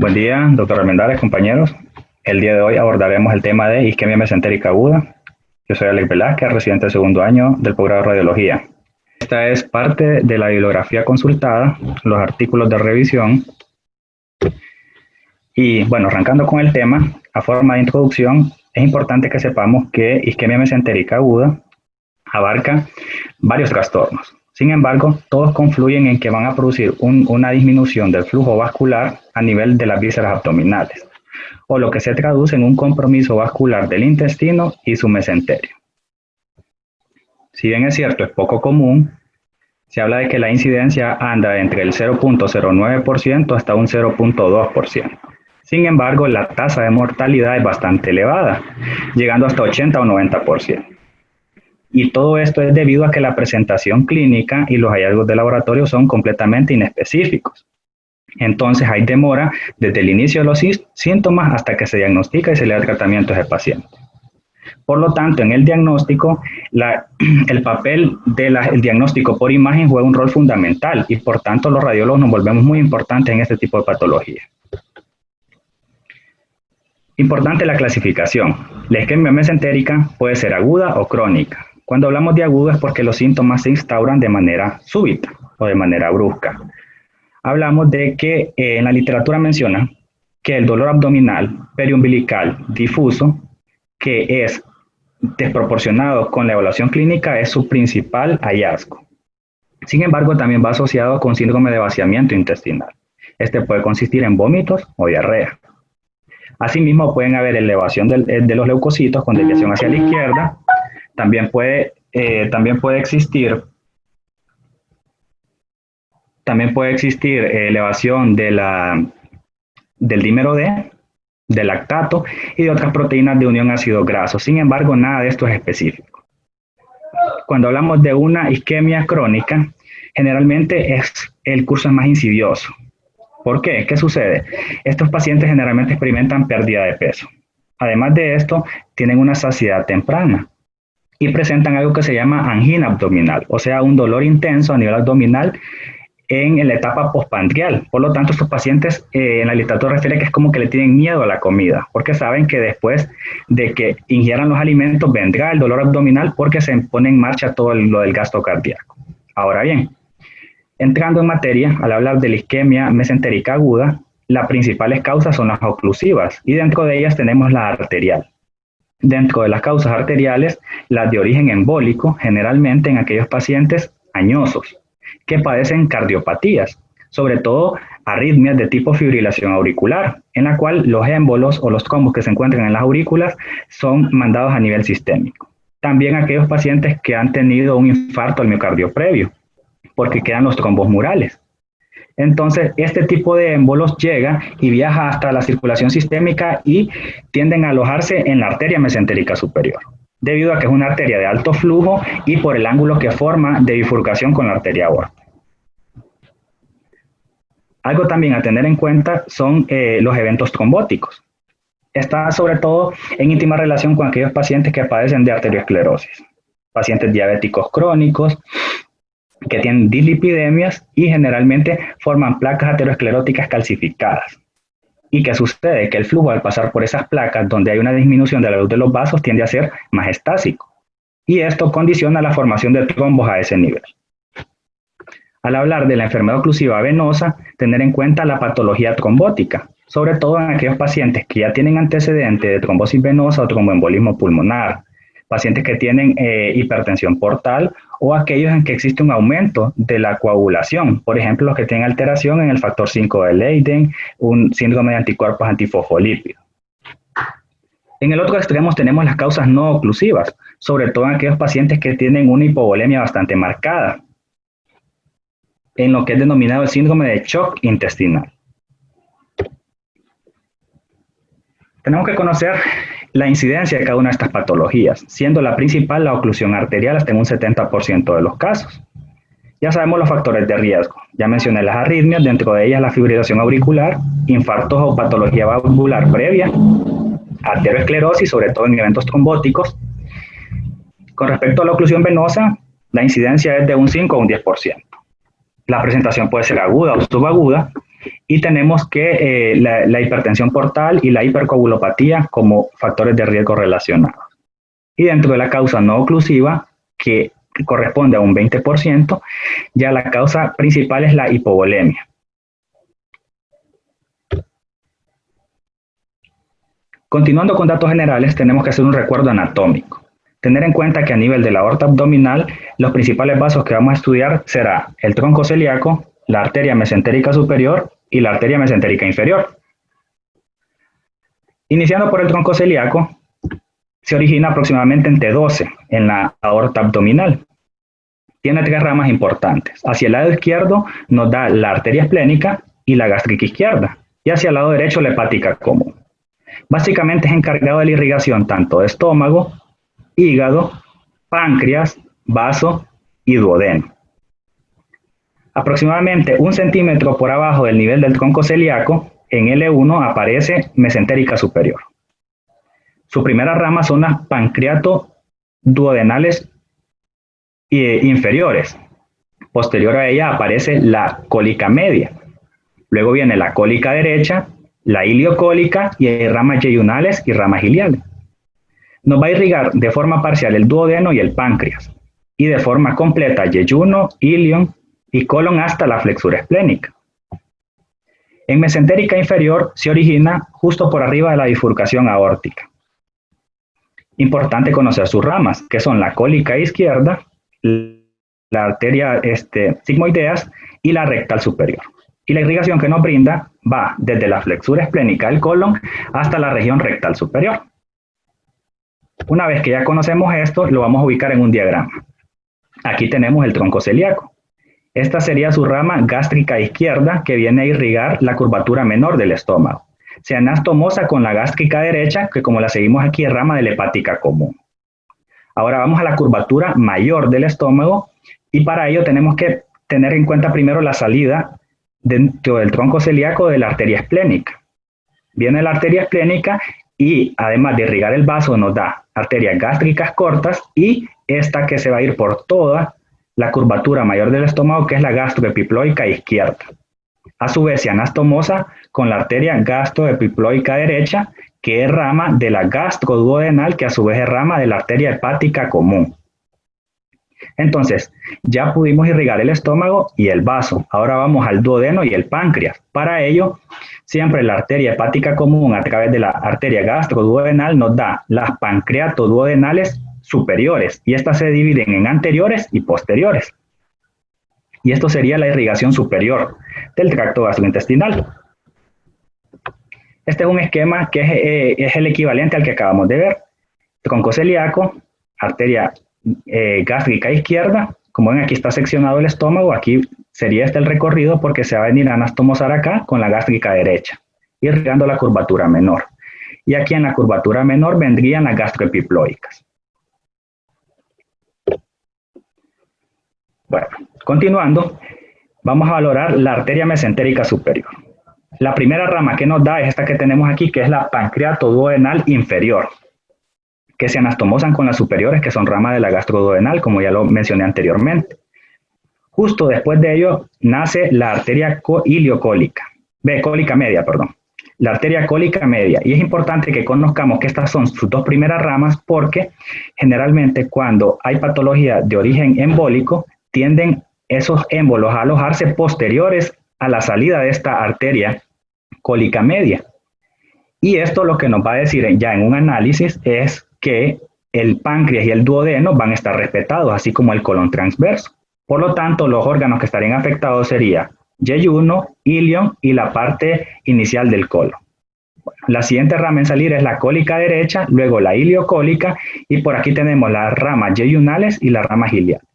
Buen día, doctor Armendáriz, compañeros. El día de hoy abordaremos el tema de isquemia mesentérica aguda. Yo soy Alex Velázquez, residente del segundo año del posgrado de radiología. Esta es parte de la bibliografía consultada, los artículos de revisión. Y bueno, arrancando con el tema, a forma de introducción, es importante que sepamos que isquemia mesentérica aguda abarca varios trastornos. Sin embargo, todos confluyen en que van a producir una disminución del flujo vascular a nivel de las vísceras abdominales, o lo que se traduce en un compromiso vascular del intestino y su mesenterio. Si bien es cierto, es poco común, se habla de que la incidencia anda entre el 0.09% hasta un 0.2%. Sin embargo, la tasa de mortalidad es bastante elevada, llegando hasta 80 o 90%. Y todo esto es debido a que la presentación clínica y los hallazgos de laboratorio son completamente inespecíficos. Entonces hay demora desde el inicio de los síntomas hasta que se diagnostica y se le da tratamiento a ese paciente. Por lo tanto, en el diagnóstico, el papel del diagnóstico por imagen juega un rol fundamental y por tanto los radiólogos nos volvemos muy importantes en este tipo de patología. Importante la clasificación. La isquemia mesentérica puede ser aguda o crónica. Cuando hablamos de agudo es porque los síntomas se instauran de manera súbita o de manera brusca. Hablamos de que en la literatura menciona que el dolor abdominal periumbilical difuso, que es desproporcionado con la evaluación clínica, es su principal hallazgo. Sin embargo, también va asociado con síndrome de vaciamiento intestinal. Este puede consistir en vómitos o diarrea. Asimismo, pueden haber elevación de los leucocitos con desviación hacia la izquierda. También puede existir elevación del dímero D, del lactato y de otras proteínas de unión ácido graso. Sin embargo, nada de esto es específico. Cuando hablamos de una isquemia crónica, generalmente el curso es más insidioso. ¿Por qué? ¿Qué sucede? Estos pacientes generalmente experimentan pérdida de peso. Además de esto, tienen una saciedad temprana y presentan algo que se llama angina abdominal, o sea, un dolor intenso a nivel abdominal en la etapa postprandial. Por lo tanto, estos pacientes en la literatura refiere que es como que le tienen miedo a la comida, porque saben que después de que ingieran los alimentos vendrá el dolor abdominal porque se pone en marcha todo lo del gasto cardíaco. Ahora bien, entrando en materia, al hablar de la isquemia mesentérica aguda, las principales causas son las oclusivas y dentro de ellas tenemos la arterial. Dentro de las causas arteriales, las de origen embólico, generalmente en aquellos pacientes añosos que padecen cardiopatías, sobre todo arritmias de tipo fibrilación auricular, en la cual los émbolos o los trombos que se encuentran en las aurículas son mandados a nivel sistémico. También aquellos pacientes que han tenido un infarto al miocardio previo, porque quedan los trombos murales. Entonces, este tipo de émbolos llega y viaja hasta la circulación sistémica y tienden a alojarse en la arteria mesentérica superior, debido a que es una arteria de alto flujo y por el ángulo que forma de bifurcación con la arteria aorta. Algo también a tener en cuenta son los eventos trombóticos. Está sobre todo en íntima relación con aquellos pacientes que padecen de arteriosclerosis, pacientes diabéticos crónicos, que tienen dislipidemias y generalmente forman placas ateroscleróticas calcificadas. ¿Y qué sucede? Que el flujo al pasar por esas placas donde hay una disminución de la luz de los vasos tiende a ser más estásico. Y esto condiciona la formación de trombos a ese nivel. Al hablar de la enfermedad oclusiva venosa, tener en cuenta la patología trombótica, sobre todo en aquellos pacientes que ya tienen antecedente de trombosis venosa o tromboembolismo pulmonar, pacientes que tienen hipertensión portal o aquellos en que existe un aumento de la coagulación, por ejemplo, los que tienen alteración en el factor 5 de Leiden, un síndrome de anticuerpos antifosfolípidos. En el otro extremo tenemos las causas no oclusivas, sobre todo en aquellos pacientes que tienen una hipovolemia bastante marcada, en lo que es denominado el síndrome de shock intestinal. Tenemos que conocer la incidencia de cada una de estas patologías, siendo la principal la oclusión arterial hasta en un 70% de los casos. Ya sabemos los factores de riesgo. Ya mencioné las arritmias, dentro de ellas la fibrilación auricular, infartos o patología valvular previa, arteriosclerosis, sobre todo en eventos trombóticos. Con respecto a la oclusión venosa, la incidencia es de un 5 o un 10%. La presentación puede ser aguda o subaguda, Y tenemos que la hipertensión portal y la hipercoagulopatía como factores de riesgo relacionados. Y dentro de la causa no oclusiva, que corresponde a un 20%, ya la causa principal es la hipovolemia. Continuando con datos generales, tenemos que hacer un recuerdo anatómico. Tener en cuenta que a nivel de la aorta abdominal, los principales vasos que vamos a estudiar será el tronco celíaco, la arteria mesentérica superior y la arteria mesentérica inferior. Iniciando por el tronco celíaco, se origina aproximadamente entre 12 en la aorta abdominal. Tiene 3 ramas importantes. Hacia el lado izquierdo nos da la arteria esplénica y la gástrica izquierda, y hacia el lado derecho la hepática común. Básicamente es encargado de la irrigación tanto de estómago, hígado, páncreas, vaso y duodeno. Aproximadamente 1 centímetro por abajo del nivel del tronco celíaco, en L1 aparece mesentérica superior. Su primera rama son las pancreato-duodenales inferiores. Posterior a ella aparece la cólica media. Luego viene la cólica derecha, la iliocólica y hay ramas yeyunales y ramas iliales. Nos va a irrigar de forma parcial el duodeno y el páncreas, y de forma completa yeyuno, ilion y colon hasta la flexura esplénica. En mesentérica inferior se origina justo por arriba de la bifurcación aórtica. Importante conocer sus ramas, que son la cólica izquierda, la arteria sigmoideas y la rectal superior. Y la irrigación que nos brinda va desde la flexura esplénica del colon hasta la región rectal superior. Una vez que ya conocemos esto, lo vamos a ubicar en un diagrama. Aquí tenemos el tronco celíaco. Esta sería su rama gástrica izquierda que viene a irrigar la curvatura menor del estómago. Se anastomosa con la gástrica derecha, que como la seguimos aquí es rama de la hepática común. Ahora vamos a la curvatura mayor del estómago y para ello tenemos que tener en cuenta primero la salida dentro del tronco celíaco de la arteria esplénica. Viene la arteria esplénica y además de irrigar el vaso nos da arterias gástricas cortas y esta que se va a ir por toda la curvatura mayor del estómago, que es la gastroepiploica izquierda. A su vez se anastomosa con la arteria gastroepiploica derecha, que es rama de la gastroduodenal, que a su vez es rama de la arteria hepática común. Entonces, ya pudimos irrigar el estómago y el vaso. Ahora vamos al duodeno y el páncreas. Para ello, siempre la arteria hepática común a través de la arteria gastroduodenal nos da las pancreatoduodenales superiores y estas se dividen en anteriores y posteriores. Y esto sería la irrigación superior del tracto gastrointestinal. Este es un esquema que es el equivalente al que acabamos de ver. Tronco celíaco, arteria gástrica izquierda. Como ven, aquí está seccionado el estómago. Aquí sería este el recorrido porque se va a venir a anastomosar acá con la gástrica derecha, irrigando la curvatura menor. Y aquí en la curvatura menor vendrían las gastroepiploicas. Bueno, continuando, vamos a valorar la arteria mesentérica superior. La primera rama que nos da es esta que tenemos aquí, que es la pancreatoduodenal inferior, que se anastomosan con las superiores, que son ramas de la gastroduodenal, como ya lo mencioné anteriormente. Justo después de ello nace la arteria cólica media, la arteria cólica media. Y es importante que conozcamos que estas son sus 2 primeras ramas porque generalmente cuando hay patología de origen embólico, tienden esos émbolos a alojarse posteriores a la salida de esta arteria cólica media. Y esto lo que nos va a decir ya en un análisis es que el páncreas y el duodeno van a estar respetados, así como el colon transverso. Por lo tanto, los órganos que estarían afectados serían yeyuno, ilion y la parte inicial del colon. Bueno, la siguiente rama en salir es la cólica derecha, luego la iliocólica y por aquí tenemos las ramas yeyunales y las ramas iliadas.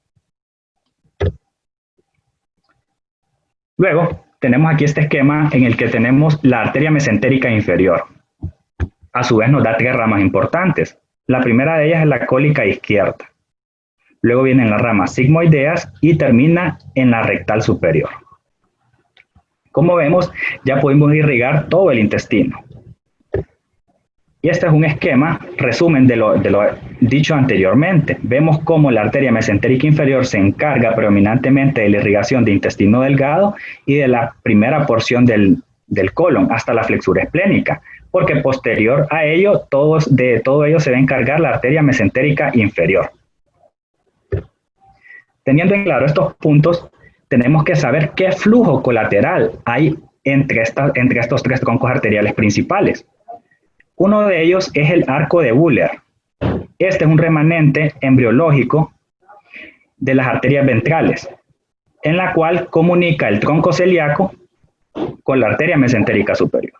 Luego, tenemos aquí este esquema en el que tenemos la arteria mesentérica inferior. A su vez nos da 3 ramas importantes. La primera de ellas es la cólica izquierda. Luego vienen las ramas sigmoideas y termina en la rectal superior. Como vemos, ya pudimos irrigar todo el intestino. Y este es un esquema, resumen de lo dicho anteriormente. Vemos cómo la arteria mesentérica inferior se encarga predominantemente de la irrigación de intestino delgado y de la primera porción del colon hasta la flexura esplénica, porque posterior a ello, de todo ello se va a encargar la arteria mesentérica inferior. Teniendo en claro estos puntos, tenemos que saber qué flujo colateral hay entre estos tres troncos arteriales principales. Uno de ellos es el arco de Buller. Este es un remanente embriológico de las arterias ventrales, en la cual comunica el tronco celíaco con la arteria mesentérica superior.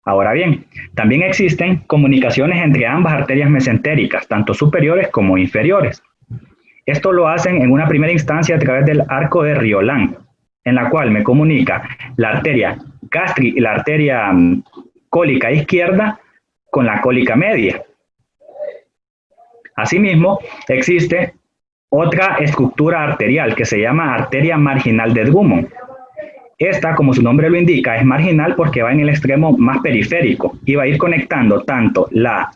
Ahora bien, también existen comunicaciones entre ambas arterias mesentéricas, tanto superiores como inferiores. Esto lo hacen en una primera instancia a través del arco de Riolan, en la cual me comunica la arteria gástrica y la arteria cólica izquierda con la cólica media. Asimismo, existe otra estructura arterial que se llama arteria marginal de Drummond. Esta, como su nombre lo indica, es marginal porque va en el extremo más periférico y va a ir conectando tanto la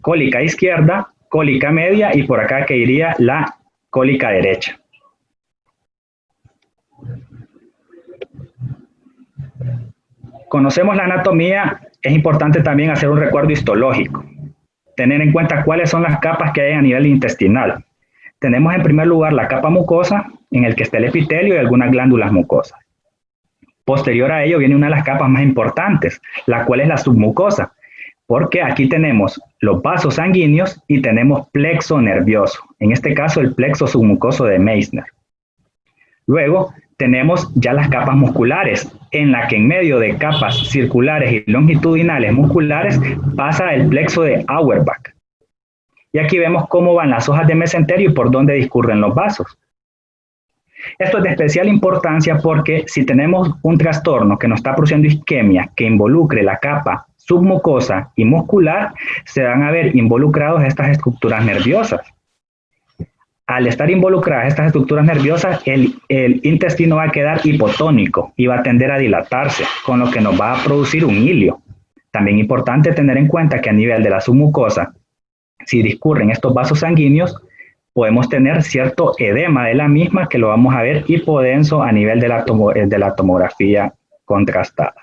cólica izquierda, cólica media y por acá que iría la cólica derecha. Conocemos la anatomía, es importante también hacer un recuerdo histológico, tener en cuenta cuáles son las capas que hay a nivel intestinal. Tenemos en primer lugar la capa mucosa, en el que está el epitelio y algunas glándulas mucosas. Posterior a ello viene una de las capas más importantes, la cual es la submucosa, porque aquí tenemos los vasos sanguíneos y tenemos plexo nervioso, en este caso el plexo submucoso de Meissner. Luego tenemos ya las capas musculares, en la que en medio de capas circulares y longitudinales musculares pasa el plexo de Auerbach. Y aquí vemos cómo van las hojas de mesenterio y por dónde discurren los vasos. Esto es de especial importancia porque si tenemos un trastorno que nos está produciendo isquemia que involucre la capa submucosa y muscular, se van a ver involucrados estas estructuras nerviosas. Al estar involucradas estas estructuras nerviosas, el intestino va a quedar hipotónico y va a tender a dilatarse, con lo que nos va a producir un hilio. También es importante tener en cuenta que a nivel de la submucosa, si discurren estos vasos sanguíneos, podemos tener cierto edema de la misma que lo vamos a ver hipodenso a nivel de la tomografía contrastada.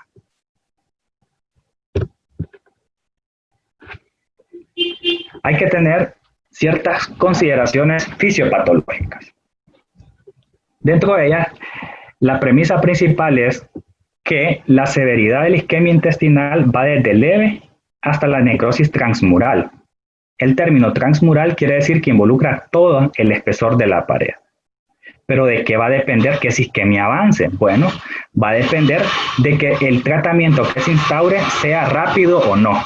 Hay que tener ciertas consideraciones fisiopatológicas. Dentro de ellas, la premisa principal es que la severidad de la isquemia intestinal va desde leve hasta la necrosis transmural. El término transmural quiere decir que involucra todo el espesor de la pared. ¿Pero de qué va a depender que esa isquemia avance? Bueno, va a depender de que el tratamiento que se instaure sea rápido o no.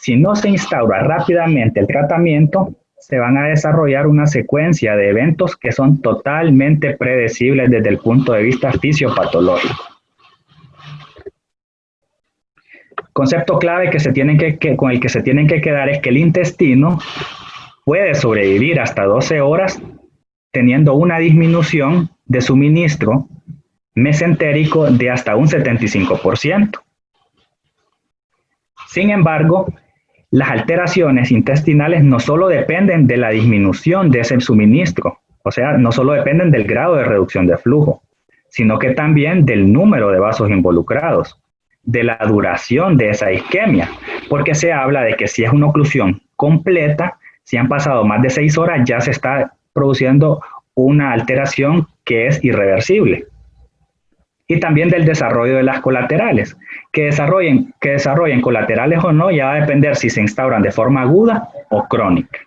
Si no se instaura rápidamente el tratamiento, se van a desarrollar una secuencia de eventos que son totalmente predecibles desde el punto de vista fisiopatológico. Concepto clave con el que se tienen que quedar es que el intestino puede sobrevivir hasta 12 horas teniendo una disminución de suministro mesentérico de hasta un 75%. Sin embargo, las alteraciones intestinales no solo dependen de la disminución de ese suministro, o sea, no solo dependen del grado de reducción de flujo, sino que también del número de vasos involucrados, de la duración de esa isquemia, porque se habla de que si es una oclusión completa, si han pasado más de 6 horas, ya se está produciendo una alteración que es irreversible. Y también del desarrollo de las colaterales. Que desarrollen colaterales o no, ya va a depender si se instauran de forma aguda o crónica.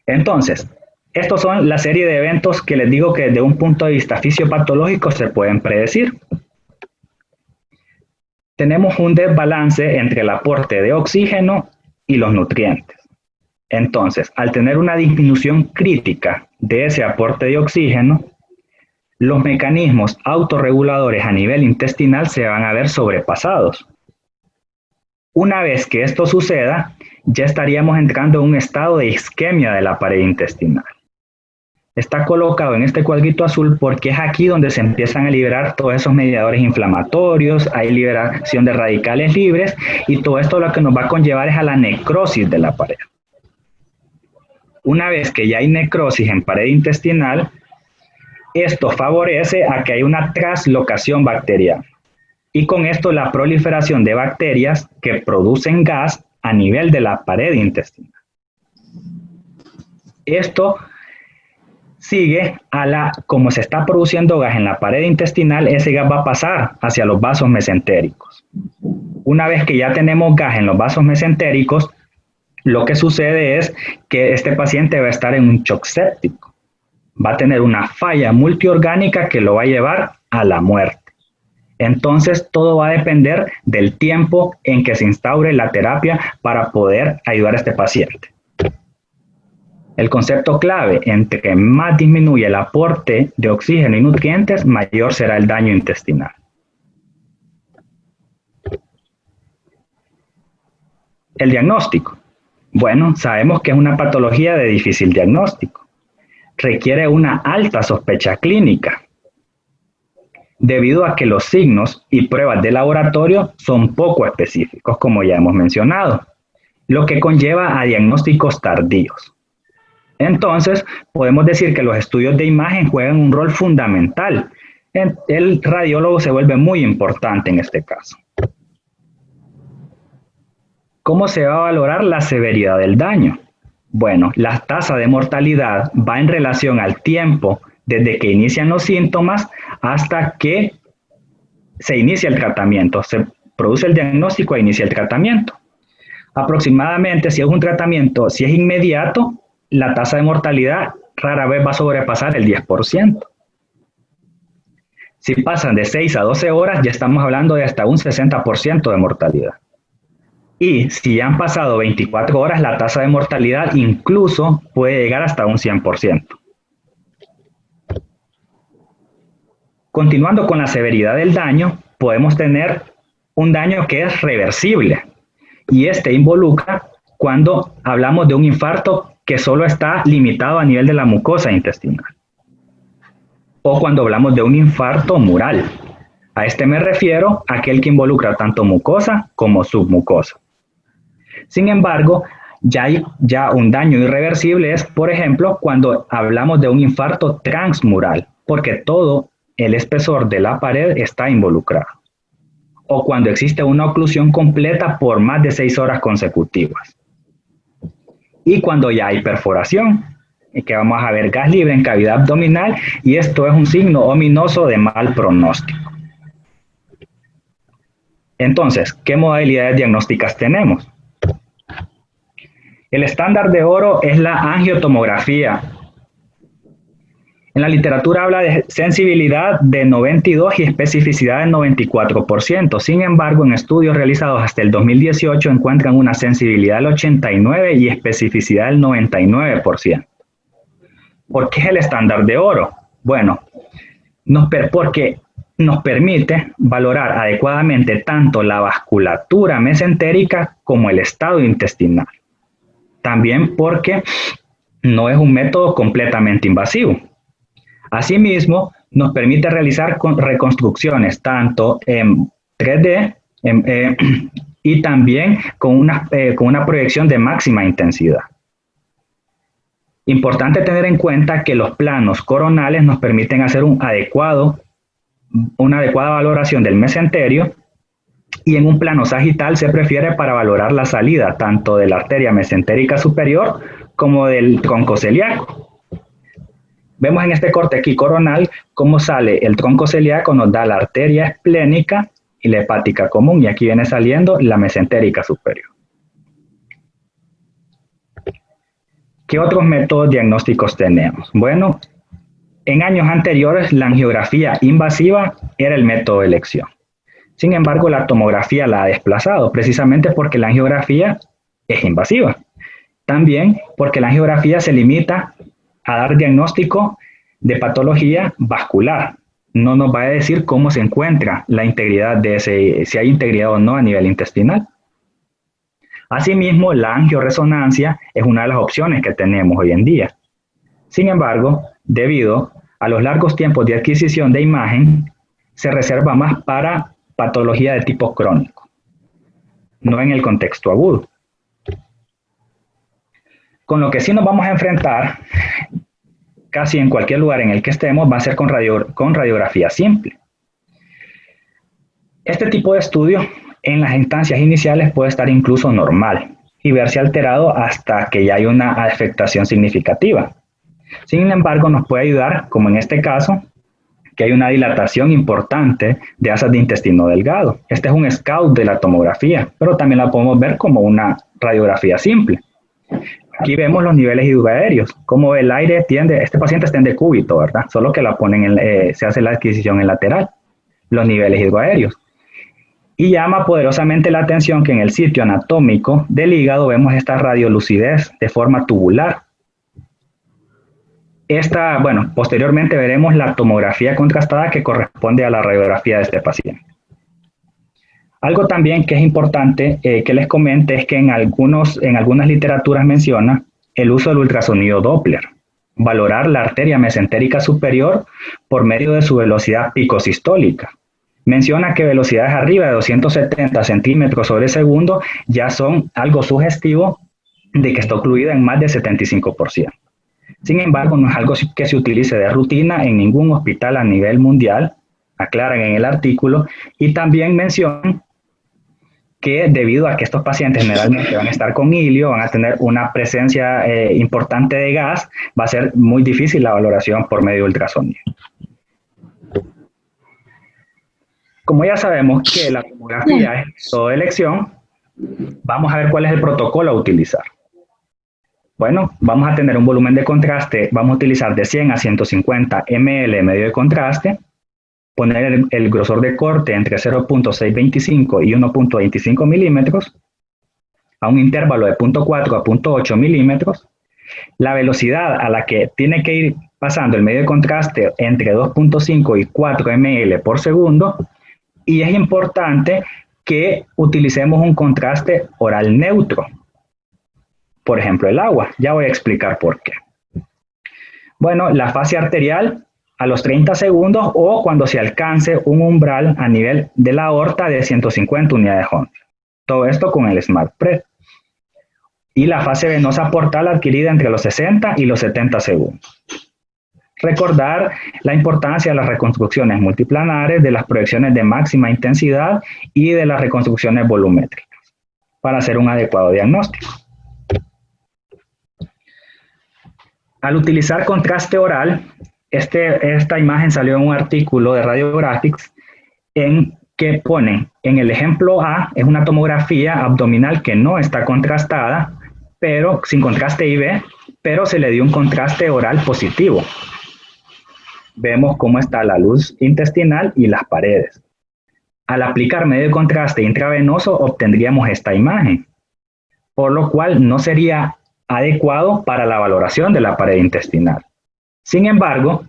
Entonces, estos son la serie de eventos que les digo que desde un punto de vista fisiopatológico se pueden predecir. Tenemos un desbalance entre el aporte de oxígeno y los nutrientes. Entonces, al tener una disminución crítica de ese aporte de oxígeno, los mecanismos autorreguladores a nivel intestinal se van a ver sobrepasados. Una vez que esto suceda, ya estaríamos entrando en un estado de isquemia de la pared intestinal. está colocado en este cuadrito azul porque es aquí donde se empiezan a liberar todos esos mediadores inflamatorios, hay liberación de radicales libres y todo esto lo que nos va a conllevar es a la necrosis de la pared. Una vez que ya hay necrosis en pared intestinal, esto favorece a que haya una traslocación bacteriana y con esto la proliferación de bacterias que producen gas a nivel de la pared intestinal. Esto sigue como se está produciendo gas en la pared intestinal, ese gas va a pasar hacia los vasos mesentéricos. Una vez que ya tenemos gas en los vasos mesentéricos, lo que sucede es que este paciente va a estar en un shock séptico. Va a tener una falla multiorgánica que lo va a llevar a la muerte. Entonces, todo va a depender del tiempo en que se instaure la terapia para poder ayudar a este paciente. El concepto clave, entre más disminuye el aporte de oxígeno y nutrientes, mayor será el daño intestinal. El diagnóstico. Bueno, sabemos que es una patología de difícil diagnóstico. Requiere una alta sospecha clínica, debido a que los signos y pruebas de laboratorio son poco específicos, como ya hemos mencionado, lo que conlleva a diagnósticos tardíos. Entonces, podemos decir que los estudios de imagen juegan un rol fundamental. El radiólogo se vuelve muy importante en este caso. ¿Cómo se va a valorar la severidad del daño? Bueno, la tasa de mortalidad va en relación al tiempo desde que inician los síntomas hasta que se inicia el tratamiento. Se produce el diagnóstico e inicia el tratamiento. Aproximadamente, si es un tratamiento, si es inmediato, la tasa de mortalidad rara vez va a sobrepasar el 10%. Si pasan de 6 a 12 horas, ya estamos hablando de hasta un 60% de mortalidad. Y si ya han pasado 24 horas, la tasa de mortalidad incluso puede llegar hasta un 100%. Continuando con la severidad del daño, podemos tener un daño que es reversible. Y este involucra cuando hablamos de un infarto que solo está limitado a nivel de la mucosa intestinal. O cuando hablamos de un infarto mural. A este me refiero a aquel que involucra tanto mucosa como submucosa. Sin embargo, ya un daño irreversible es, por ejemplo, cuando hablamos de un infarto transmural, porque todo el espesor de la pared está involucrado. O cuando existe una oclusión completa por más de 6 horas consecutivas. Y cuando ya hay perforación, que vamos a ver gas libre en cavidad abdominal, y esto es un signo ominoso de mal pronóstico. Entonces, ¿qué modalidades diagnósticas tenemos? El estándar de oro es la angiotomografía. En la literatura habla de sensibilidad de 92 y especificidad del 94%. Sin embargo, en estudios realizados hasta el 2018 encuentran una sensibilidad del 89% y especificidad del 99%. ¿Por qué es el estándar de oro? Bueno, porque nos permite valorar adecuadamente tanto la vasculatura mesentérica como el estado intestinal. También porque no es un método completamente invasivo. Asimismo, nos permite realizar reconstrucciones tanto en 3D y también con una proyección de máxima intensidad. Importante tener en cuenta que los planos coronales nos permiten hacer una adecuada valoración del mesenterio, y en un plano sagital se prefiere para valorar la salida tanto de la arteria mesentérica superior como del tronco celíaco. Vemos en este corte aquí coronal cómo sale el tronco celíaco, nos da la arteria esplénica y la hepática común, y aquí viene saliendo la mesentérica superior. ¿Qué otros métodos diagnósticos tenemos? Bueno, en años anteriores la angiografía invasiva era el método de elección. Sin embargo, la tomografía la ha desplazado, precisamente porque la angiografía es invasiva. También porque la angiografía se limita a dar diagnóstico de patología vascular. No nos va a decir cómo se encuentra la integridad si hay integridad o no a nivel intestinal. Asimismo, la angioresonancia es una de las opciones que tenemos hoy en día. Sin embargo, debido a los largos tiempos de adquisición de imagen, se reserva más para patología de tipo crónico, no en el contexto agudo. Con lo que sí nos vamos a enfrentar, casi en cualquier lugar en el que estemos, va a ser con radiografía simple. Este tipo de estudio en las instancias iniciales puede estar incluso normal y verse alterado hasta que ya hay una afectación significativa. Sin embargo, nos puede ayudar, como en este caso, que hay una dilatación importante de asas de intestino delgado. Este es un scout de la tomografía, pero también la podemos ver como una radiografía simple. Aquí vemos los niveles hidroaéreos, como el aire tiende, este paciente está en decúbito, ¿verdad? Solo que la ponen se hace la adquisición en lateral, los niveles hidroaéreos. Y llama poderosamente la atención que en el sitio anatómico del hígado vemos esta radiolucidez de forma tubular. Posteriormente veremos la tomografía contrastada que corresponde a la radiografía de este paciente. Algo también que es importante que les comente es que en algunas literaturas menciona el uso del ultrasonido Doppler, valorar la arteria mesentérica superior por medio de su velocidad picosistólica. Menciona que velocidades arriba de 270 centímetros sobre segundo ya son algo sugestivo de que está ocluida en más de 75%. Sin embargo, no es algo que se utilice de rutina en ningún hospital a nivel mundial, aclaran en el artículo, y también mencionan que debido a que estos pacientes generalmente van a estar con hilio, van a tener una presencia importante de gas, va a ser muy difícil la valoración por medio de ultrasonido. Como ya sabemos que la tomografía es método de elección, vamos a ver cuál es el protocolo a utilizar. Bueno, vamos a tener un volumen de contraste, vamos a utilizar de 100 a 150 ml medio de contraste, poner el grosor de corte entre 0.625 y 1.25 milímetros, a un intervalo de 0.4 a 0.8 milímetros, la velocidad a la que tiene que ir pasando el medio de contraste entre 2.5 y 4 ml por segundo, y es importante que utilicemos un contraste oral neutro. Por ejemplo, el agua. Ya voy a explicar por qué. Bueno, la fase arterial a los 30 segundos o cuando se alcance un umbral a nivel de la aorta de 150 unidades Holmes. Todo esto con el SmartPrep. Y la fase venosa portal adquirida entre los 60 y los 70 segundos. Recordar la importancia de las reconstrucciones multiplanares, de las proyecciones de máxima intensidad y de las reconstrucciones volumétricas para hacer un adecuado diagnóstico. Al utilizar contraste oral, esta imagen salió en un artículo de Radiographics en que ponen, en el ejemplo A, es una tomografía abdominal que no está contrastada, pero sin contraste IV, pero se le dio un contraste oral positivo. Vemos cómo está la luz intestinal y las paredes. Al aplicar medio de contraste intravenoso obtendríamos esta imagen, por lo cual no sería adecuado para la valoración de la pared intestinal. Sin embargo,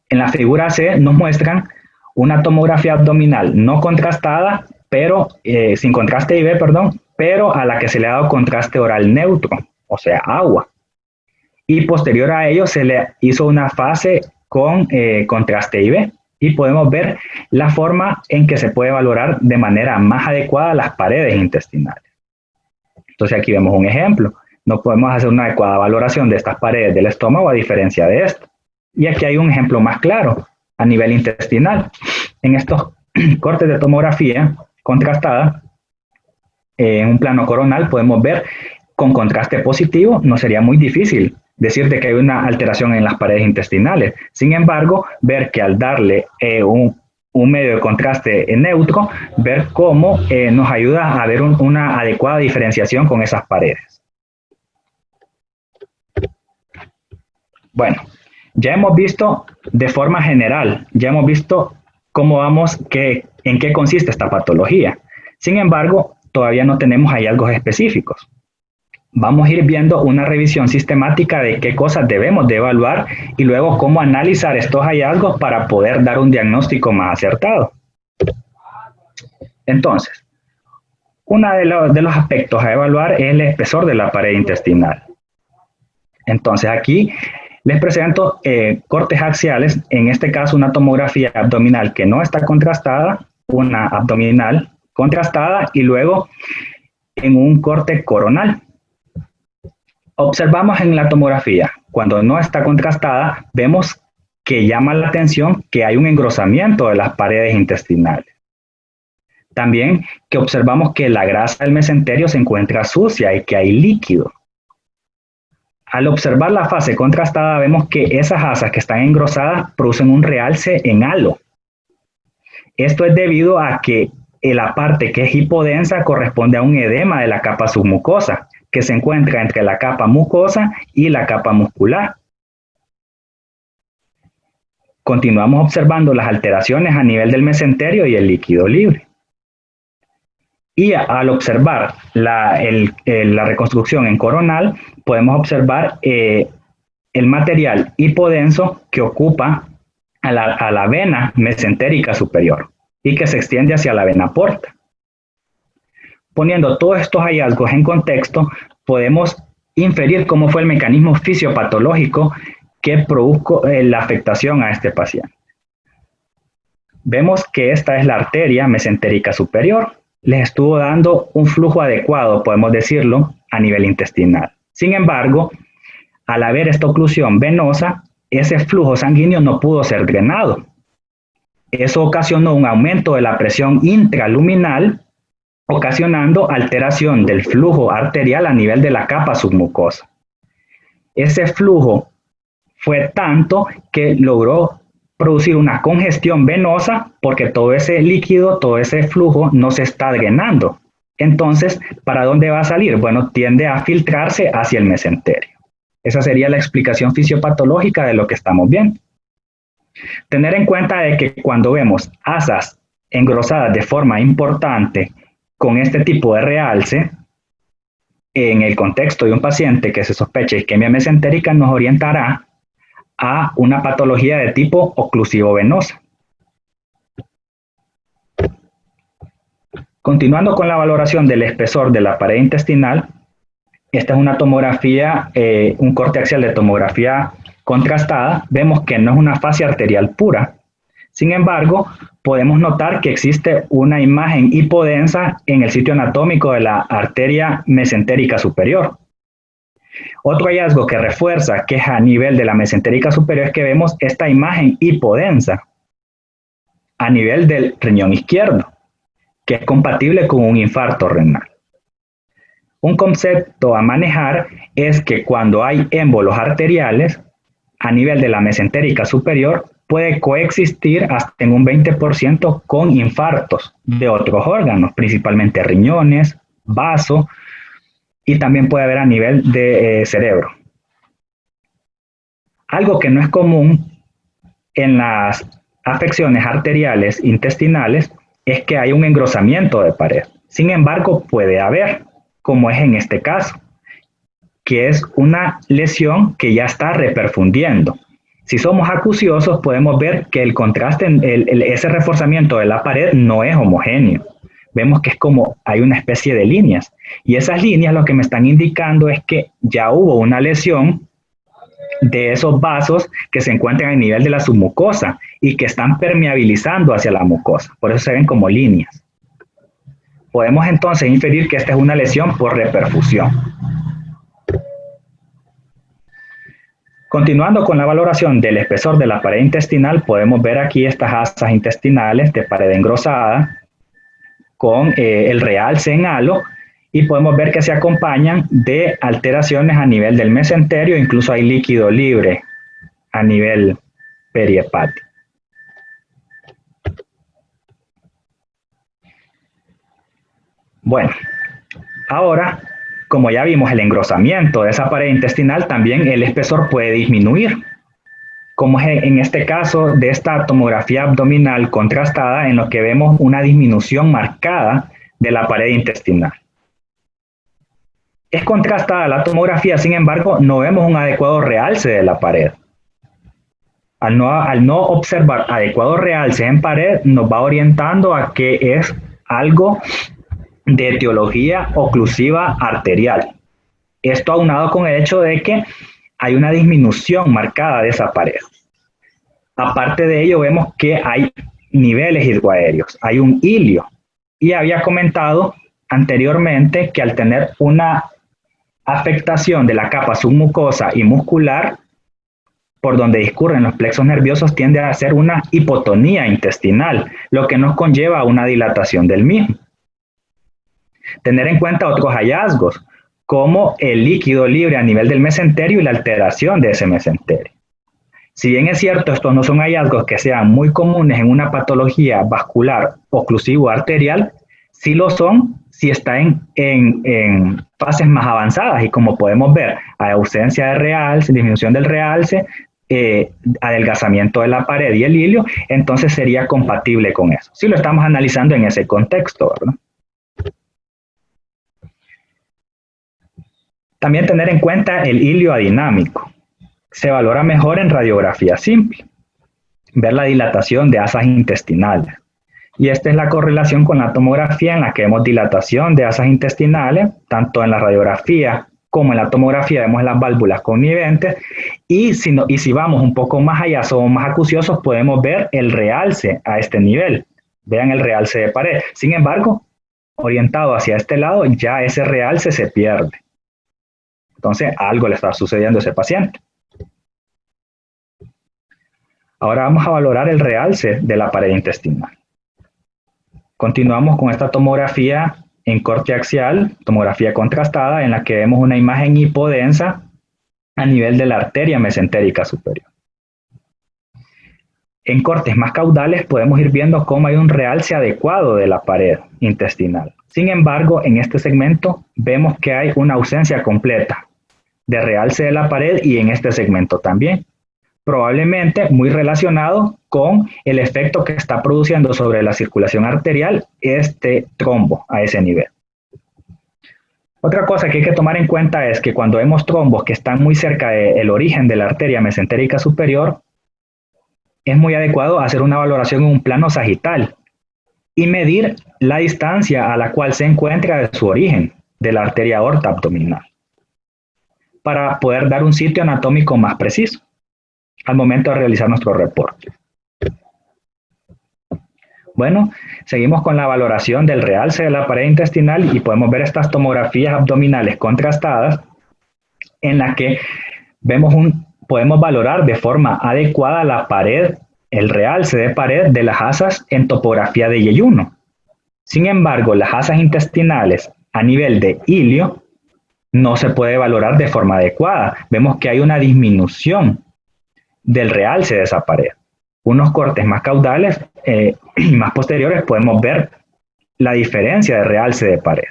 en la figura C nos muestran una tomografía abdominal no contrastada, pero sin contraste IV, perdón, pero a la que se le ha dado contraste oral neutro, o sea, agua. Y posterior a ello se le hizo una fase con contraste IV y podemos ver la forma en que se puede valorar de manera más adecuada las paredes intestinales. Entonces aquí vemos un ejemplo. No podemos hacer una adecuada valoración de estas paredes del estómago a diferencia de esto. Y aquí hay un ejemplo más claro a nivel intestinal. En estos cortes de tomografía contrastada, en un plano coronal podemos ver con contraste positivo, no sería muy difícil decirte que hay una alteración en las paredes intestinales. Sin embargo, ver que al darle un medio de contraste neutro, ver cómo nos ayuda a ver una adecuada diferenciación con esas paredes. Bueno, ya hemos visto de forma general, ya hemos visto cómo vamos, en qué consiste esta patología. Sin embargo, todavía no tenemos hallazgos específicos. Vamos a ir viendo una revisión sistemática de qué cosas debemos de evaluar y luego cómo analizar estos hallazgos para poder dar un diagnóstico más acertado. Entonces, uno de los aspectos a evaluar es el espesor de la pared intestinal. Entonces aquí Les presento cortes axiales, en este caso una tomografía abdominal que no está contrastada, una abdominal contrastada y luego en un corte coronal. Observamos en la tomografía, cuando no está contrastada, vemos que llama la atención que hay un engrosamiento de las paredes intestinales. También que observamos que la grasa del mesenterio se encuentra sucia y que hay líquido. Al observar la fase contrastada, vemos que esas asas que están engrosadas producen un realce en halo. Esto es debido a que la parte que es hipodensa corresponde a un edema de la capa submucosa, que se encuentra entre la capa mucosa y la capa muscular. Continuamos observando las alteraciones a nivel del mesenterio y el líquido libre. Y al observar la reconstrucción en coronal, podemos observar el material hipodenso que ocupa a la vena mesentérica superior y que se extiende hacia la vena porta. Poniendo todos estos hallazgos en contexto, podemos inferir cómo fue el mecanismo fisiopatológico que produjo la afectación a este paciente. Vemos que esta es la arteria mesentérica superior. Les estuvo dando un flujo adecuado, podemos decirlo, a nivel intestinal. Sin embargo, al haber esta oclusión venosa, ese flujo sanguíneo no pudo ser drenado. Eso ocasionó un aumento de la presión intraluminal, ocasionando alteración del flujo arterial a nivel de la capa submucosa. Ese flujo fue tanto que logró producir una congestión venosa porque todo ese líquido, todo ese flujo no se está drenando. Entonces, ¿para dónde va a salir? Bueno, tiende a filtrarse hacia el mesenterio. Esa sería la explicación fisiopatológica de lo que estamos viendo. Tener en cuenta de que cuando vemos asas engrosadas de forma importante con este tipo de realce, en el contexto de un paciente que se sospecha isquemia mesentérica, nos orientará a una patología de tipo oclusivo venosa. Continuando con la valoración del espesor de la pared intestinal, esta es una tomografía, un corte axial de tomografía contrastada. Vemos que no es una fascia arterial pura. Sin embargo, podemos notar que existe una imagen hipodensa en el sitio anatómico de la arteria mesentérica superior. Otro hallazgo que refuerza que es a nivel de la mesentérica superior es que vemos esta imagen hipodensa a nivel del riñón izquierdo, que es compatible con un infarto renal. Un concepto a manejar es que cuando hay émbolos arteriales, a nivel de la mesentérica superior, puede coexistir hasta en un 20% con infartos de otros órganos, principalmente riñones, vaso, y también puede haber a nivel de cerebro. Algo que no es común en las afecciones arteriales intestinales es que hay un engrosamiento de pared. Sin embargo, puede haber, como es en este caso, que es una lesión que ya está reperfundiendo. Si somos acuciosos, podemos ver que el contraste, ese reforzamiento de la pared no es homogéneo. Vemos que es como hay una especie de líneas. Y esas líneas lo que me están indicando es que ya hubo una lesión de esos vasos que se encuentran a nivel de la submucosa y que están permeabilizando hacia la mucosa. Por eso se ven como líneas. Podemos entonces inferir que esta es una lesión por reperfusión. Continuando con la valoración del espesor de la pared intestinal, podemos ver aquí estas asas intestinales de pared engrosada con el realce en halo y podemos ver que se acompañan de alteraciones a nivel del mesenterio, incluso hay líquido libre a nivel perihepático. Bueno, ahora, como ya vimos el engrosamiento de esa pared intestinal, también el espesor puede disminuir, como es en este caso de esta tomografía abdominal contrastada, en lo que vemos una disminución marcada de la pared intestinal. Es contrastada la tomografía, sin embargo, no vemos un adecuado realce de la pared. Al no observar adecuado realce en pared, nos va orientando a que es algo de etiología oclusiva arterial. Esto aunado con el hecho de que hay una disminución marcada de esa pared. Aparte de ello, vemos que hay niveles hidroaéreos, hay un hilio. Y había comentado anteriormente que al tener una afectación de la capa submucosa y muscular, por donde discurren los plexos nerviosos, tiende a hacer una hipotonía intestinal, lo que nos conlleva a una dilatación del mismo. Tener en cuenta otros hallazgos, como el líquido libre a nivel del mesenterio y la alteración de ese mesenterio. Si bien es cierto, estos no son hallazgos que sean muy comunes en una patología vascular oclusivo arterial, sí lo son si está en fases más avanzadas, y como podemos ver, hay ausencia de realce, disminución del realce, adelgazamiento de la pared y el hilio, entonces sería compatible con eso. Si lo estamos analizando en ese contexto, ¿verdad? También tener en cuenta el hilio adinámico. Se valora mejor en radiografía simple. Ver la dilatación de asas intestinales. Y esta es la correlación con la tomografía, en la que vemos dilatación de asas intestinales, tanto en la radiografía como en la tomografía vemos las válvulas conniventes, y si vamos un poco más allá, somos más acuciosos, podemos ver el realce a este nivel. Vean el realce de pared. Sin embargo, orientado hacia este lado, ya ese realce se pierde. Entonces, algo le está sucediendo a ese paciente. Ahora vamos a valorar el realce de la pared intestinal. Continuamos con esta tomografía en corte axial, tomografía contrastada, en la que vemos una imagen hipodensa a nivel de la arteria mesentérica superior. En cortes más caudales podemos ir viendo cómo hay un realce adecuado de la pared intestinal. Sin embargo, en este segmento vemos que hay una ausencia completa de realce de la pared, y en este segmento también. Probablemente muy relacionado con el efecto que está produciendo sobre la circulación arterial este trombo a ese nivel. Otra cosa que hay que tomar en cuenta es que cuando vemos trombos que están muy cerca del origen de la arteria mesentérica superior, es muy adecuado hacer una valoración en un plano sagital y medir la distancia a la cual se encuentra de su origen, de la arteria aorta abdominal, para poder dar un sitio anatómico más preciso al momento de realizar nuestro reporte. Bueno, seguimos con la valoración del realce de la pared intestinal, y podemos ver estas tomografías abdominales contrastadas en la que podemos valorar de forma adecuada la pared, el realce de pared de las asas en topografía de yeyuno. Sin embargo, las asas intestinales a nivel de hilio no se puede valorar de forma adecuada. Vemos que hay una disminución del realce de esa pared. Unos cortes más caudales y más posteriores podemos ver la diferencia de realce de pared.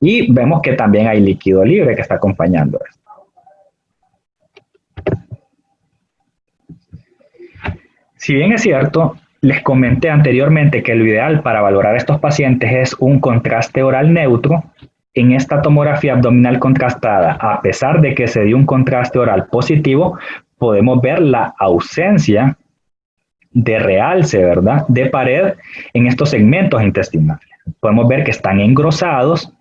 Y vemos que también hay líquido libre que está acompañando esto. Si bien es cierto, les comenté anteriormente que lo ideal para valorar a estos pacientes es un contraste oral neutro, en esta tomografía abdominal contrastada, a pesar de que se dio un contraste oral positivo, podemos ver la ausencia de realce, ¿verdad?, de pared en estos segmentos intestinales. Podemos ver que están engrosados,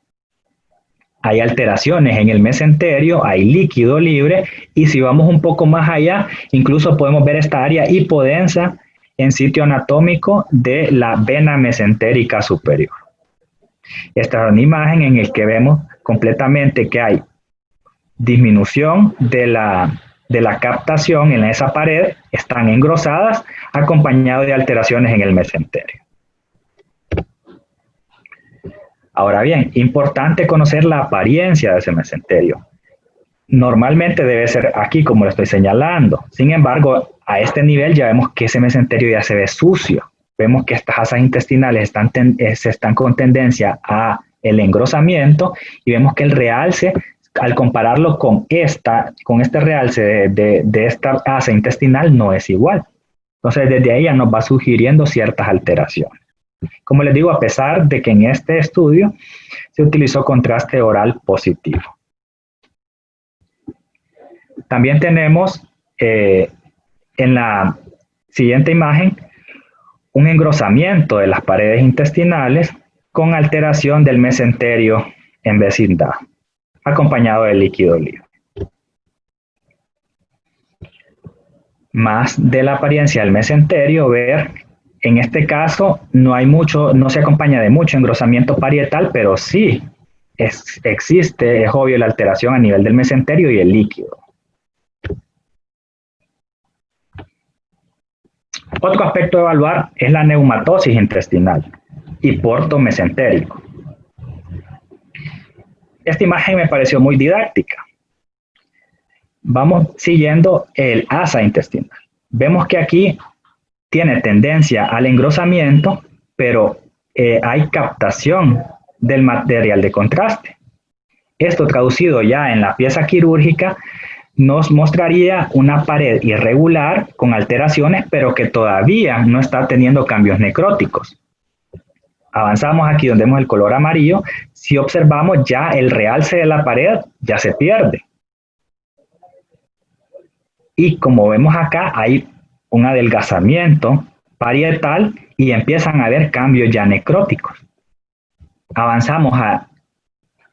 hay alteraciones en el mesenterio, hay líquido libre, y si vamos un poco más allá, incluso podemos ver esta área hipodensa en sitio anatómico de la vena mesentérica superior. Esta es una imagen en la que vemos completamente que hay disminución de la captación en esa pared, están engrosadas, acompañado de alteraciones en el mesenterio. Ahora bien, importante conocer la apariencia de ese mesenterio. Normalmente debe ser aquí, como lo estoy señalando. Sin embargo, a este nivel ya vemos que ese mesenterio ya se ve sucio. Vemos que estas asas intestinales están con tendencia a el engrosamiento, y vemos que el realce, al compararlo con este realce de esta asa intestinal, no es igual. Entonces, desde ahí ya nos va sugiriendo ciertas alteraciones. Como les digo, a pesar de que en este estudio se utilizó contraste oral positivo. También tenemos en la siguiente imagen un engrosamiento de las paredes intestinales con alteración del mesenterio en vecindad, acompañado de líquido libre. más de la apariencia del mesenterio, ver, en este caso no hay mucho, no se acompaña de mucho engrosamiento parietal, pero sí existe, es obvio, la alteración a nivel del mesenterio y el líquido. Otro aspecto a evaluar es la neumatosis intestinal y porto mesentérico. Esta imagen me pareció muy didáctica. Vamos siguiendo el asa intestinal. Vemos que aquí tiene tendencia al engrosamiento, pero hay captación del material de contraste. Esto traducido ya en la pieza quirúrgica nos mostraría una pared irregular con alteraciones, pero que todavía no está teniendo cambios necróticos. Avanzamos aquí donde vemos el color amarillo. Si observamos, ya el realce de la pared ya se pierde. Y como vemos acá, hay un adelgazamiento parietal y empiezan a haber cambios ya necróticos. Avanzamos a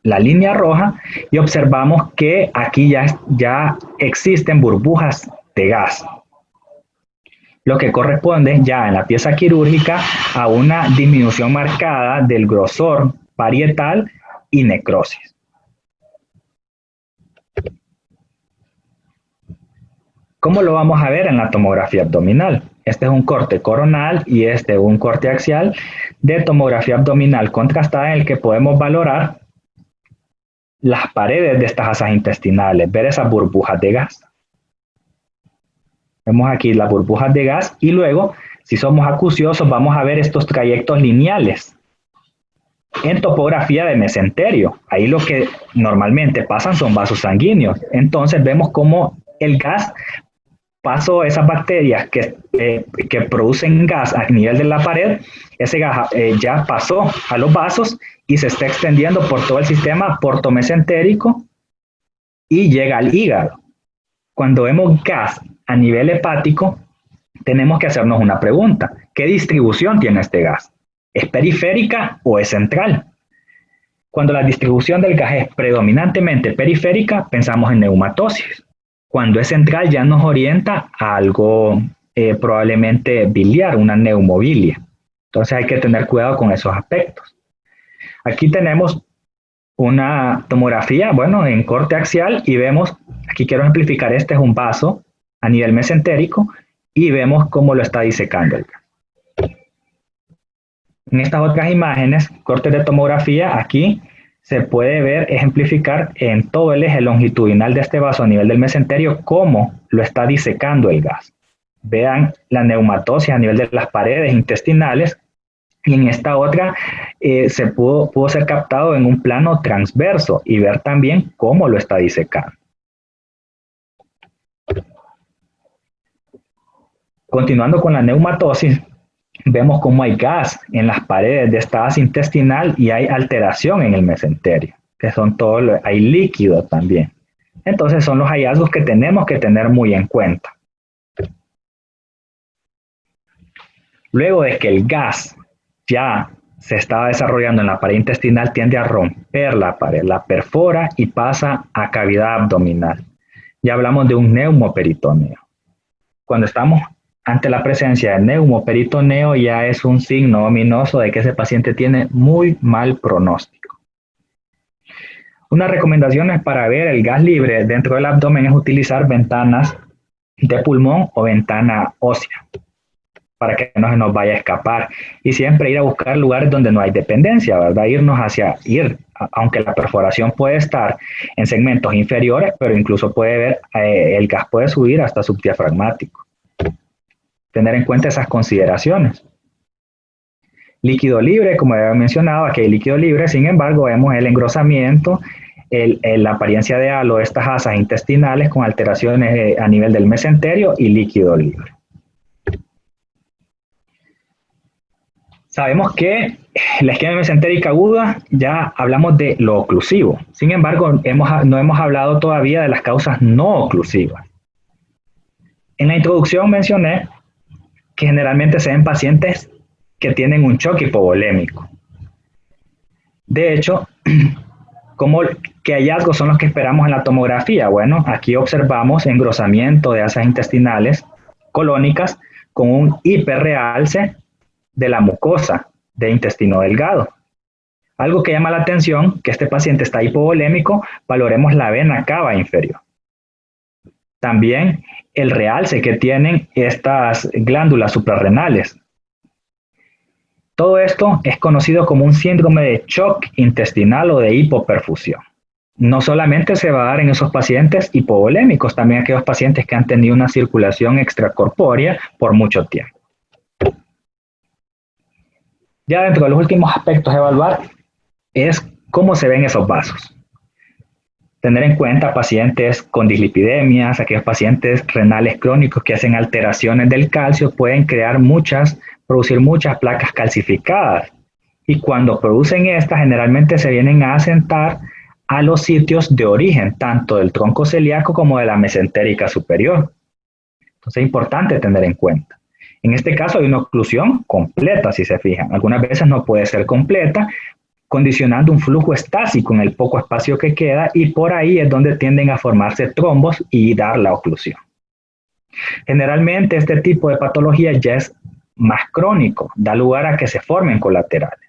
la línea roja y observamos que aquí ya existen burbujas de gas, lo que corresponde ya en la pieza quirúrgica a una disminución marcada del grosor parietal y necrosis. ¿Cómo lo vamos a ver en la tomografía abdominal? Este es un corte coronal y este un corte axial de tomografía abdominal contrastada en el que podemos valorar las paredes de estas asas intestinales, ver esas burbujas de gas. Vemos aquí las burbujas de gas y luego, si somos acuciosos, vamos a ver estos trayectos lineales. En topografía de mesenterio, ahí lo que normalmente pasan son vasos sanguíneos. Entonces vemos cómo el gas pasó esas bacterias que producen gas a nivel de la pared, ese gas ya pasó a los vasos y se está extendiendo por todo el sistema portomesentérico y llega al hígado. Cuando vemos gas a nivel hepático, tenemos que hacernos una pregunta. ¿Qué distribución tiene este gas? ¿Es periférica o es central? Cuando la distribución del gas es predominantemente periférica, pensamos en neumatosis. Cuando es central ya nos orienta a algo probablemente biliar, una neumobilia. Entonces hay que tener cuidado con esos aspectos. Aquí tenemos una tomografía, bueno, en corte axial y vemos, aquí quiero ejemplificar, este es un vaso a nivel mesentérico y vemos cómo lo está disecando el gas. En estas otras imágenes, cortes de tomografía, aquí se puede ver, ejemplificar en todo el eje longitudinal de este vaso a nivel del mesenterio cómo lo está disecando el gas. Vean la neumatosis a nivel de las paredes intestinales y en esta otra se pudo ser captado en un plano transverso y ver también cómo lo está disecando. Continuando con la neumatosis, vemos cómo hay gas en las paredes de esta asa intestinal y hay alteración en el mesenterio, que son todos, hay líquido también. Entonces son los hallazgos que tenemos que tener muy en cuenta. Luego de que el gas ya se estaba desarrollando en la pared intestinal, tiende a romper la pared, la perfora y pasa a cavidad abdominal. Ya hablamos de un neumoperitoneo. Cuando estamos ante la presencia de neumoperitoneo ya es un signo ominoso de que ese paciente tiene muy mal pronóstico. Unas recomendaciones para ver el gas libre dentro del abdomen es utilizar ventanas de pulmón o ventana ósea para que no se nos vaya a escapar y siempre ir a buscar lugares donde no hay dependencia, ¿verdad? Aunque la perforación puede estar en segmentos inferiores, pero incluso puede ver, el gas puede subir hasta subdiafragmático. Tener en cuenta esas consideraciones. Líquido libre, como ya he mencionado, aquí hay líquido libre, sin embargo, vemos el engrosamiento, la apariencia de halo de estas asas intestinales con alteraciones a nivel del mesenterio y líquido libre. Sabemos que la isquemia mesentérica aguda, ya hablamos de lo oclusivo, sin embargo, no hemos hablado todavía de las causas no oclusivas. En la introducción mencioné que generalmente se ven pacientes que tienen un choque hipovolémico. De hecho, ¿qué hallazgos son los que esperamos en la tomografía? Bueno, aquí observamos engrosamiento de asas intestinales colónicas con un hiperrealce de la mucosa de intestino delgado. Algo que llama la atención, que este paciente está hipovolémico, valoremos la vena cava inferior. También el realce que tienen estas glándulas suprarrenales. Todo esto es conocido como un síndrome de shock intestinal o de hipoperfusión. No solamente se va a dar en esos pacientes hipovolémicos, también aquellos pacientes que han tenido una circulación extracorpórea por mucho tiempo. Ya dentro de los últimos aspectos a evaluar es cómo se ven esos vasos. Tener en cuenta pacientes con dislipidemias, aquellos pacientes renales crónicos que hacen alteraciones del calcio, pueden producir muchas placas calcificadas. Y cuando producen estas, generalmente se vienen a asentar a los sitios de origen, tanto del tronco celíaco como de la mesentérica superior. Entonces es importante tener en cuenta. En este caso hay una oclusión completa, si se fijan. Algunas veces no puede ser completa, condicionando un flujo estásico en el poco espacio que queda, y por ahí es donde tienden a formarse trombos y dar la oclusión. Generalmente este tipo de patología ya es más crónico, da lugar a que se formen colaterales.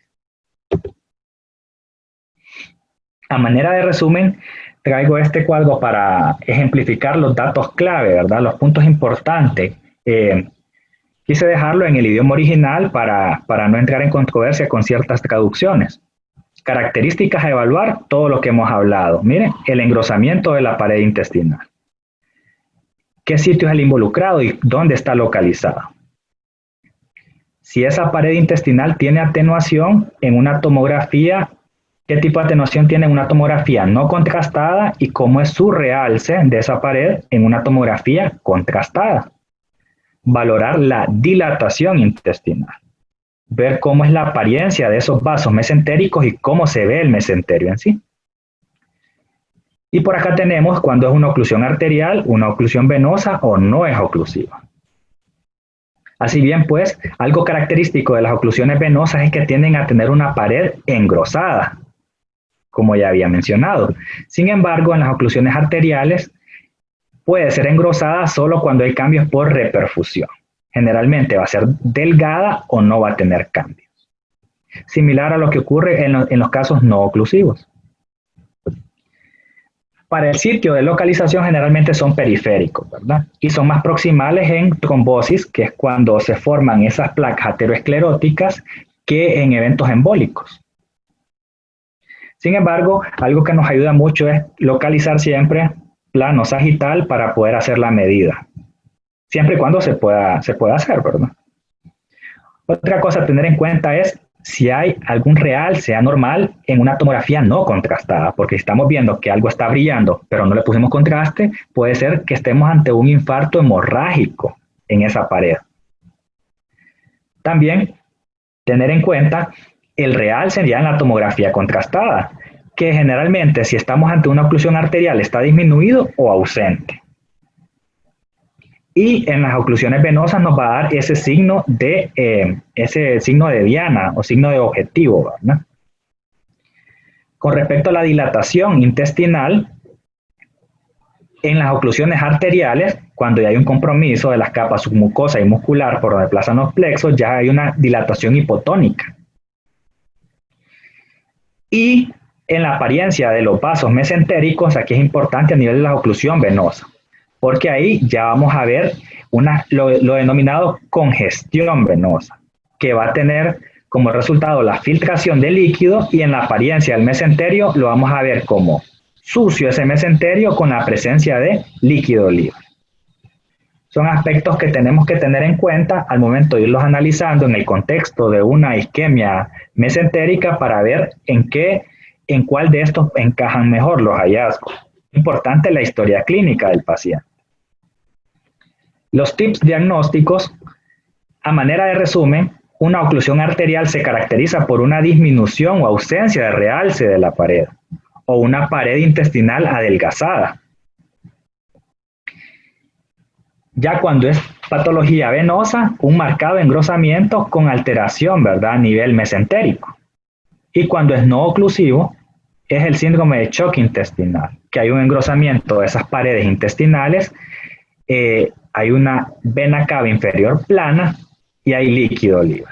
A manera de resumen, traigo este cuadro para ejemplificar los datos clave, ¿verdad? Los puntos importantes. Quise dejarlo en el idioma original para no entrar en controversia con ciertas traducciones. Características a evaluar, todo lo que hemos hablado. Miren, el engrosamiento de la pared intestinal. ¿Qué sitio es el involucrado y dónde está localizado? Si esa pared intestinal tiene atenuación en una tomografía, ¿qué tipo de atenuación tiene en una tomografía no contrastada y cómo es su realce de esa pared en una tomografía contrastada? Valorar la dilatación intestinal. Ver cómo es la apariencia de esos vasos mesentéricos y cómo se ve el mesenterio en sí. Y por acá tenemos cuando es una oclusión arterial, una oclusión venosa o no es oclusiva. Así bien, pues, algo característico de las oclusiones venosas es que tienden a tener una pared engrosada, como ya había mencionado. Sin embargo, en las oclusiones arteriales puede ser engrosada solo cuando hay cambios por reperfusión. Generalmente va a ser delgada o no va a tener cambios. Similar a lo que ocurre en los casos no oclusivos. Para el sitio de localización generalmente son periféricos, ¿verdad? Y son más proximales en trombosis, que es cuando se forman esas placas ateroescleróticas, que en eventos embólicos. Sin embargo, algo que nos ayuda mucho es localizar siempre plano sagital para poder hacer la medida. Siempre y cuando se pueda hacer, ¿verdad? Otra cosa a tener en cuenta es si hay algún realce anormal en una tomografía no contrastada, porque si estamos viendo que algo está brillando, pero no le pusimos contraste, puede ser que estemos ante un infarto hemorrágico en esa pared. También tener en cuenta el realce ya en la tomografía contrastada, que generalmente si estamos ante una oclusión arterial está disminuido o ausente. Y en las oclusiones venosas nos va a dar ese signo de diana o signo de objetivo, ¿verdad? Con respecto a la dilatación intestinal, en las oclusiones arteriales, cuando ya hay un compromiso de las capas submucosa y muscular por donde pasan los plexos, ya hay una dilatación hipotónica. Y en la apariencia de los vasos mesentéricos, aquí es importante a nivel de la oclusión venosa, porque ahí ya vamos a ver lo denominado congestión venosa, que va a tener como resultado la filtración de líquido, y en la apariencia del mesenterio lo vamos a ver como sucio ese mesenterio con la presencia de líquido libre. Son aspectos que tenemos que tener en cuenta al momento de irlos analizando en el contexto de una isquemia mesentérica para ver en cuál de estos encajan mejor los hallazgos. Importante la historia clínica del paciente. Los tips diagnósticos, a manera de resumen, una oclusión arterial se caracteriza por una disminución o ausencia de realce de la pared, o una pared intestinal adelgazada. Ya cuando es patología venosa, un marcado engrosamiento con alteración, ¿verdad?, a nivel mesentérico. Y cuando es no oclusivo, es el síndrome de shock intestinal, que hay un engrosamiento de esas paredes intestinales hay una vena cava inferior plana y hay líquido libre.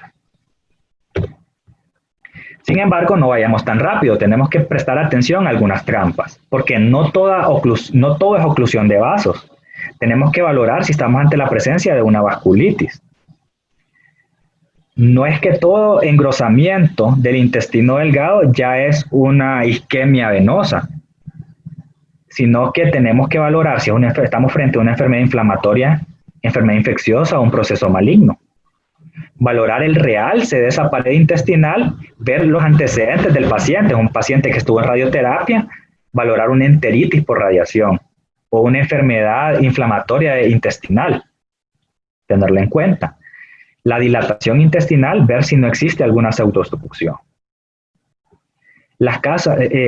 Sin embargo, no vayamos tan rápido, tenemos que prestar atención a algunas trampas, porque no todo es oclusión de vasos. Tenemos que valorar si estamos ante la presencia de una vasculitis. No es que todo engrosamiento del intestino delgado ya es una isquemia venosa, sino que tenemos que valorar si estamos frente a una enfermedad inflamatoria, enfermedad infecciosa o un proceso maligno. Valorar el realce de esa pared intestinal, ver los antecedentes del paciente, un paciente que estuvo en radioterapia, valorar una enteritis por radiación o una enfermedad inflamatoria intestinal, tenerla en cuenta. La dilatación intestinal, ver si no existe alguna pseudoobstrucción.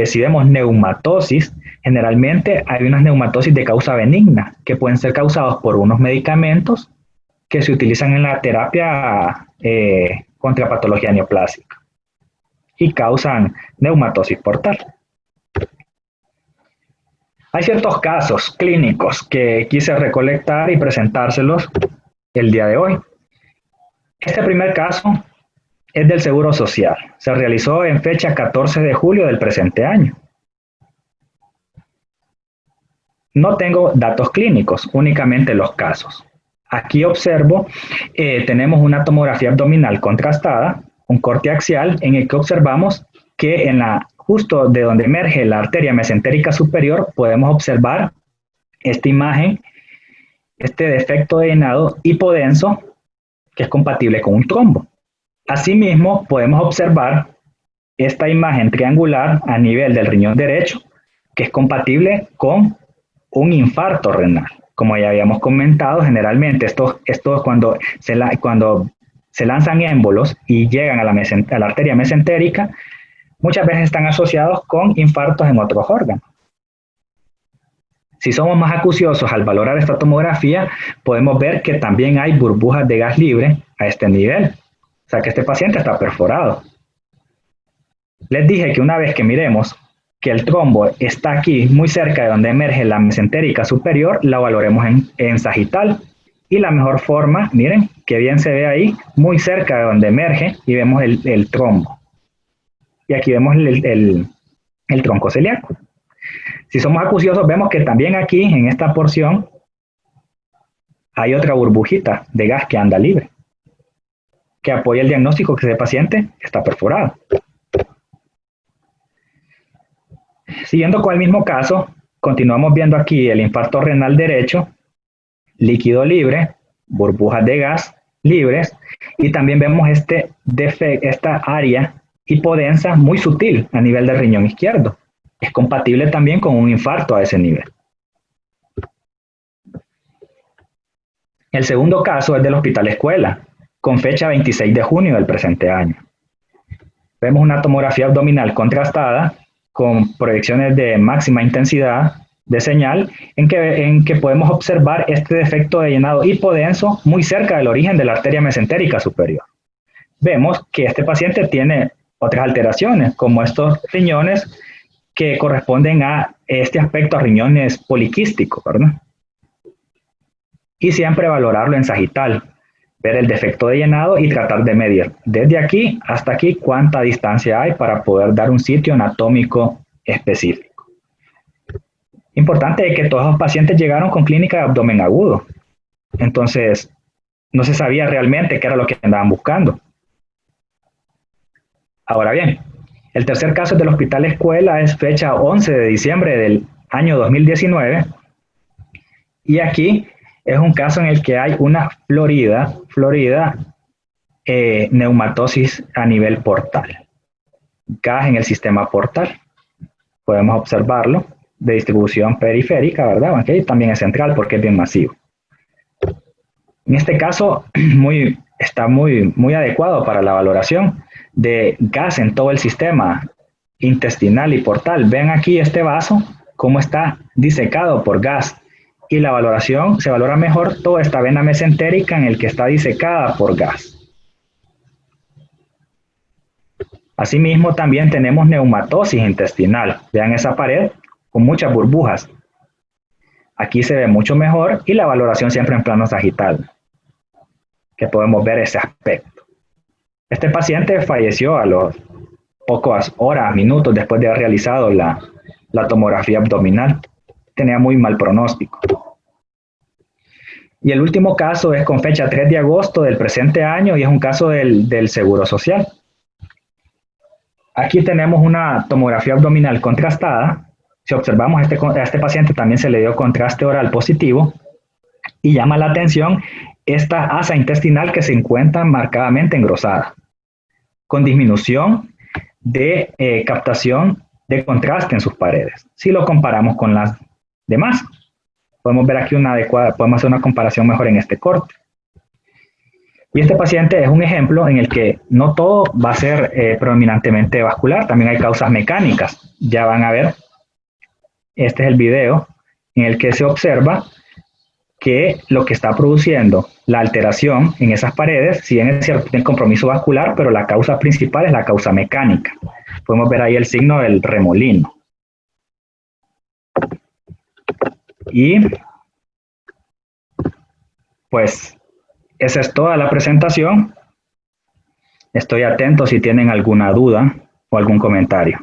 Si vemos neumatosis, generalmente hay unas neumatosis de causa benigna que pueden ser causados por unos medicamentos que se utilizan en la terapia contra patología neoplásica y causan neumatosis portal. Hay ciertos casos clínicos que quise recolectar y presentárselos el día de hoy. Este primer caso es del Seguro Social. Se realizó en fecha 14 de julio del presente año. No tengo datos clínicos, únicamente los casos. Aquí observo, tenemos una tomografía abdominal contrastada, un corte axial en el que observamos que justo de donde emerge la arteria mesentérica superior, podemos observar esta imagen, este defecto de llenado hipodenso, que es compatible con un trombo. Asimismo, podemos observar esta imagen triangular a nivel del riñón derecho, que es compatible con un infarto renal. Como ya habíamos comentado, generalmente cuando se lanzan émbolos y llegan a la arteria mesentérica, muchas veces están asociados con infartos en otros órganos. Si somos más acuciosos al valorar esta tomografía, podemos ver que también hay burbujas de gas libre a este nivel. O sea que este paciente está perforado. Les dije que una vez que miremos que el trombo está aquí muy cerca de donde emerge la mesentérica superior, la valoremos en sagital. Y la mejor forma, miren, que bien se ve ahí, muy cerca de donde emerge y vemos el trombo. Y aquí vemos el tronco celíaco. Si somos acuciosos, vemos que también aquí, en esta porción, hay otra burbujita de gas que anda libre, que apoya el diagnóstico que ese paciente está perforado. Siguiendo con el mismo caso, continuamos viendo aquí el infarto renal derecho, líquido libre, burbujas de gas libres, y también vemos esta área hipodensa muy sutil a nivel del riñón izquierdo. Es compatible también con un infarto a ese nivel. El segundo caso es del Hospital Escuela, con fecha 26 de junio del presente año. Vemos una tomografía abdominal contrastada con proyecciones de máxima intensidad de señal en que podemos observar este defecto de llenado hipodenso muy cerca del origen de la arteria mesentérica superior. Vemos que este paciente tiene otras alteraciones, como estos riñones que corresponden a este aspecto a riñones poliquísticos, ¿verdad? Y siempre valorarlo en sagital, ver el defecto de llenado y tratar de medir desde aquí hasta aquí cuánta distancia hay para poder dar un sitio anatómico específico. Importante es que todos los pacientes llegaron con clínica de abdomen agudo, entonces no se sabía realmente qué era lo que andaban buscando. Ahora bien, el tercer caso del Hospital Escuela es fecha 11 de diciembre del año 2019 y aquí es un caso en el que hay una florida neumatosis a nivel portal. Gas en el sistema portal. Podemos observarlo de distribución periférica, ¿verdad? Aquí también es central porque es bien masivo. En este caso está muy adecuado para la valoración de gas en todo el sistema intestinal y portal. Ven aquí este vaso, cómo está disecado por gas. Y la valoración, se valora mejor toda esta vena mesentérica en el que está disecada por gas. Asimismo, también tenemos neumatosis intestinal. Vean esa pared con muchas burbujas. Aquí se ve mucho mejor y la valoración siempre en plano sagital, que podemos ver ese aspecto. Este paciente falleció a los pocas horas, minutos después de haber realizado la tomografía abdominal. Tenía muy mal pronóstico. Y el último caso es con fecha 3 de agosto del presente año y es un caso del Seguro Social. Aquí tenemos una tomografía abdominal contrastada. Si observamos, a este paciente también se le dio contraste oral positivo y llama la atención esta asa intestinal que se encuentra marcadamente engrosada, con disminución de captación de contraste en sus paredes. Si lo comparamos con las demás, podemos ver aquí podemos hacer una comparación mejor en este corte. Y este paciente es un ejemplo en el que no todo va a ser predominantemente vascular, también hay causas mecánicas. Ya van a ver, este es el video en el que se observa que lo que está produciendo la alteración en esas paredes, si bien es cierto, tiene compromiso vascular, pero la causa principal es la causa mecánica. Podemos ver ahí el signo del remolino. Y pues esa es toda la presentación. Estoy atento si tienen alguna duda o algún comentario.